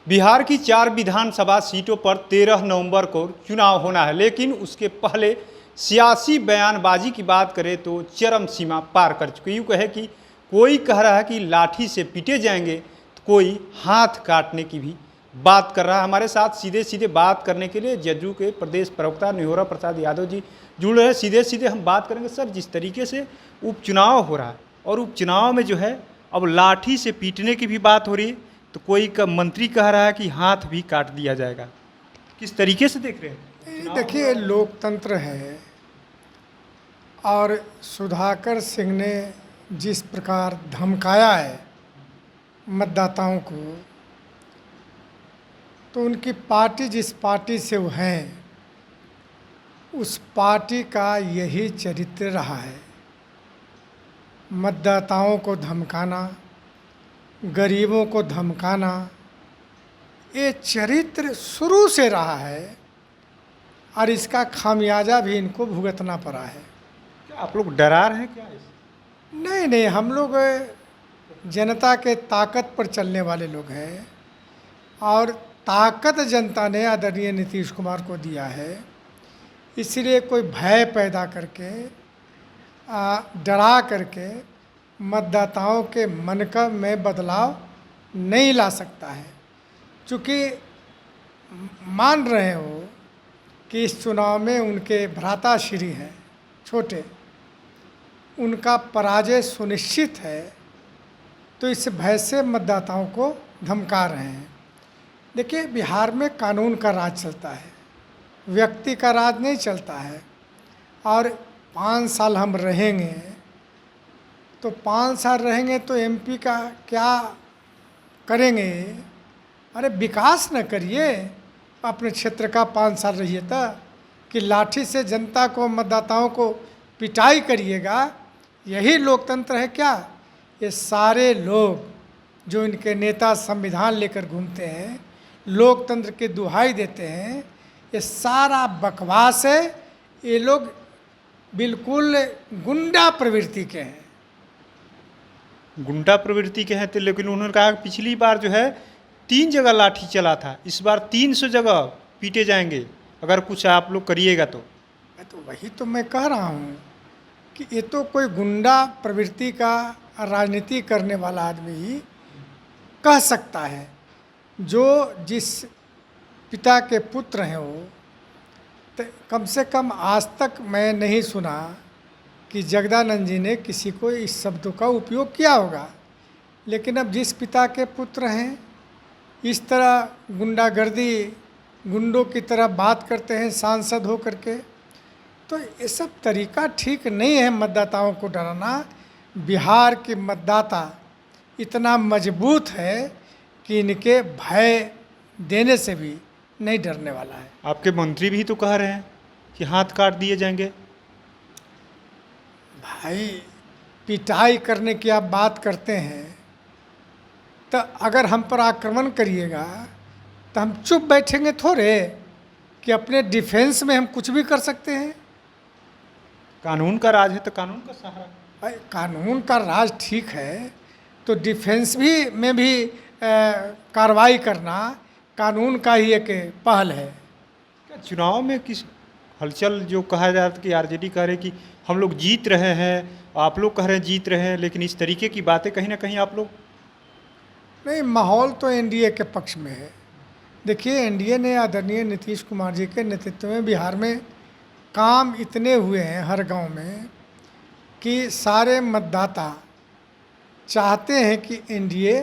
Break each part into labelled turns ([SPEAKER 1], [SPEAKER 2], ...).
[SPEAKER 1] बिहार की 4 विधानसभा सीटों पर 13 नवंबर को चुनाव होना है, लेकिन उसके पहले सियासी बयानबाजी की बात करें तो चरम सीमा पार कर चुकी। यूँ कहे कि कोई कह रहा है कि लाठी से पीटे जाएंगे, तो कोई हाथ काटने की भी बात कर रहा है। हमारे साथ सीधे सीधे बात करने के लिए जदयू के प्रदेश प्रवक्ता निहोरा प्रसाद यादव जी जुड़ रहे हैं। सीधे सीधे हम बात करेंगे। सर, जिस तरीके से उपचुनाव हो रहा है और उपचुनाव में जो है अब लाठी से पीटने की भी बात हो रही है, तो कोई का मंत्री कह रहा है कि हाथ भी काट दिया जाएगा। किस तरीके से देख रहे हैं?
[SPEAKER 2] देखिए, लोकतंत्र है और सुधाकर सिंह ने जिस प्रकार धमकाया है मतदाताओं को, तो उनकी पार्टी जिस पार्टी से वो हैं उस पार्टी का यही चरित्र रहा है। मतदाताओं को धमकाना, गरीबों को धमकाना, ये चरित्र शुरू से रहा है और इसका खामियाजा भी इनको भुगतना पड़ा है।
[SPEAKER 1] क्या आप लोग डरा रहे हैं क्या
[SPEAKER 2] नहीं नहीं, हम लोग जनता के ताकत पर चलने वाले लोग हैं और ताकत जनता ने आदरणीय नीतीश कुमार को दिया है। इसलिए कोई भय पैदा करके, डरा करके मतदाताओं के मन का में बदलाव नहीं ला सकता है। चूँकि मान रहे हो कि इस चुनाव में उनके भ्राताश्री हैं छोटे, उनका पराजय सुनिश्चित है, तो इस भय से मतदाताओं को धमका रहे हैं। देखिए, बिहार में कानून का राज चलता है, व्यक्ति का राज नहीं चलता है। और 5 साल हम रहेंगे तो 5 साल रहेंगे तो एमपी का क्या करेंगे? अरे विकास न करिए, अपने क्षेत्र का 5 साल रहिए तो कि लाठी से जनता को, मतदाताओं को पिटाई करिएगा। यही लोकतंत्र है क्या? ये सारे लोग जो इनके नेता संविधान लेकर घूमते हैं, लोकतंत्र की दुहाई देते हैं, ये सारा बकवास है। ये लोग बिल्कुल गुंडा प्रवृत्ति के हैं।
[SPEAKER 1] गुंडा प्रवृत्ति के हैं तो, लेकिन उन्होंने कहा कि पिछली बार जो है 3 जगह लाठी चला था, इस बार 300 जगह पीटे जाएंगे अगर कुछ आप लोग करिएगा तो।
[SPEAKER 2] वही तो मैं कह रहा हूँ कि ये तो कोई गुंडा प्रवृत्ति का राजनीति करने वाला आदमी ही कह सकता है। जो जिस पिता के पुत्र हैं वो, तो कम से कम आज तक मैं नहीं सुना कि जगदानंद जी ने किसी को इस शब्द का उपयोग किया होगा। लेकिन अब जिस पिता के पुत्र हैं, इस तरह गुंडागर्दी, गुंडों की तरह बात करते हैं सांसद हो करके, तो ये सब तरीका ठीक नहीं है मतदाताओं को डराना। बिहार के मतदाता इतना मजबूत है कि इनके भय देने से भी नहीं डरने वाला है।
[SPEAKER 1] आपके मंत्री भी तो कह रहे हैं कि हाथ काट दिए जाएंगे।
[SPEAKER 2] भाई, पिटाई करने की आप बात करते हैं, तो अगर हम पर आक्रमण करिएगा तो हम चुप बैठेंगे थोड़े कि अपने डिफेंस में हम कुछ भी कर सकते हैं।
[SPEAKER 1] कानून का राज है तो कानून का सहारा।
[SPEAKER 2] भाई, कानून का राज ठीक है, तो डिफेंस भी में भी कार्रवाई करना कानून का ही एक पहल है।
[SPEAKER 1] क्या चुनाव में किस हलचल जो कहा जाता है कि आरजेडी कह रहे कि हम लोग जीत रहे हैं, आप लोग कह रहे हैं जीत रहे हैं, लेकिन इस तरीके की बातें कहीं ना कहीं आप लोग
[SPEAKER 2] नहीं, माहौल तो एनडीए के पक्ष में है। देखिए, एनडीए ने आदरणीय नीतीश कुमार जी के नेतृत्व में बिहार में काम इतने हुए हैं हर गांव में कि सारे मतदाता चाहते हैं कि एनडीए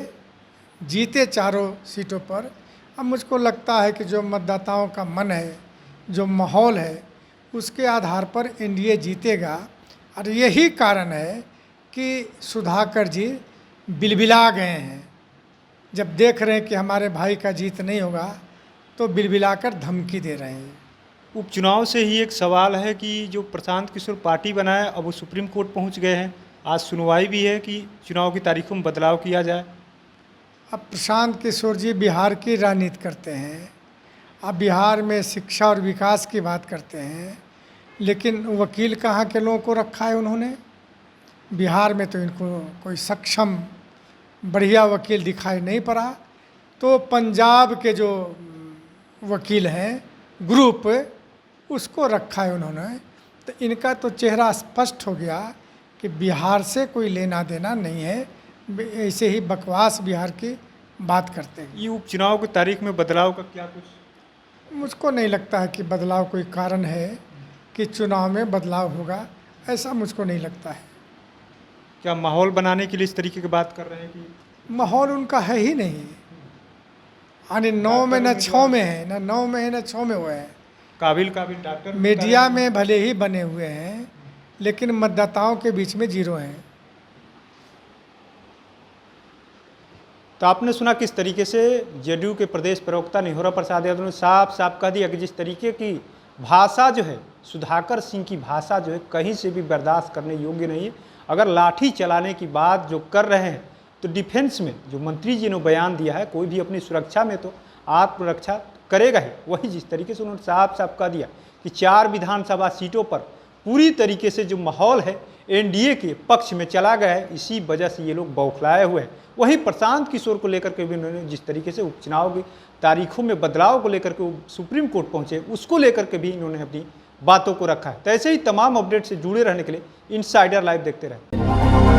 [SPEAKER 2] जीते चारों सीटों पर। अब मुझको लगता है कि जो मतदाताओं का मन है, जो माहौल है, उसके आधार पर एनडीए जीतेगा। और यही कारण है कि सुधाकर जी बिलबिला गए हैं। जब देख रहे हैं कि हमारे भाई का जीत नहीं होगा तो बिलबिलाकर धमकी दे रहे हैं।
[SPEAKER 1] उपचुनाव से ही एक सवाल है कि जो प्रशांत किशोर पार्टी बनाए, अब वो सुप्रीम कोर्ट पहुंच गए हैं। आज सुनवाई भी है कि चुनाव की तारीखों में बदलाव किया जाए।
[SPEAKER 2] अब प्रशांत किशोर जी बिहार की राजनीति करते हैं, अब बिहार में शिक्षा और विकास की बात करते हैं, लेकिन वकील कहाँ के लोगों को रखा है उन्होंने? बिहार में तो इनको कोई सक्षम बढ़िया वकील दिखाई नहीं पड़ा। तो पंजाब के जो वकील हैं ग्रुप, उसको रखा है उन्होंने। तो इनका तो चेहरा स्पष्ट हो गया कि बिहार से कोई लेना देना नहीं है, ऐसे ही बकवास बिहार की बात करते हैं।
[SPEAKER 1] ये उपचुनाव की तारीख में बदलाव का क्या कुछ?
[SPEAKER 2] मुझको नहीं लगता है कि बदलाव कोई कारण है कि चुनाव में बदलाव होगा, ऐसा मुझको नहीं लगता है।
[SPEAKER 1] क्या माहौल बनाने के लिए इस तरीके की बात कर रहे हैं कि
[SPEAKER 2] माहौल उनका है ही नहीं, यानी 9 में न 6 में है, न 9 में है न 6 में हुए हैं।
[SPEAKER 1] काबिल डॉक्टर
[SPEAKER 2] मीडिया में भले ही बने हुए हैं, लेकिन मतदाताओं के बीच में जीरो हैं।
[SPEAKER 1] तो आपने सुना किस तरीके से जदयू के प्रदेश प्रवक्ता निहोरा प्रसाद यादव ने साफ साफ कह दिया कि जिस तरीके की भाषा जो है, सुधाकर सिंह की भाषा जो है कहीं से भी बर्दाश्त करने योग्य नहीं है। अगर लाठी चलाने की बात जो कर रहे हैं तो डिफेंस में जो मंत्री जी ने बयान दिया है, कोई भी अपनी सुरक्षा में तो आत्मरक्षा करेगा ही। वही जिस तरीके से उन्होंने साफ साफ कह दिया कि 4 विधानसभा सीटों पर पूरी तरीके से जो माहौल है एनडीए के पक्ष में चला गया है, इसी वजह से ये लोग बौखलाए हुए हैं। वहीं प्रशांत किशोर को लेकर के भी उन्होंने जिस तरीके से उपचुनाव की तारीखों में बदलाव को लेकर के सुप्रीम कोर्ट पहुंचे, उसको लेकर के भी इन्होंने अपनी बातों को रखा है। तो ऐसे ही तमाम अपडेट से जुड़े रहने के लिए इनसाइडर लाइव देखते रहें।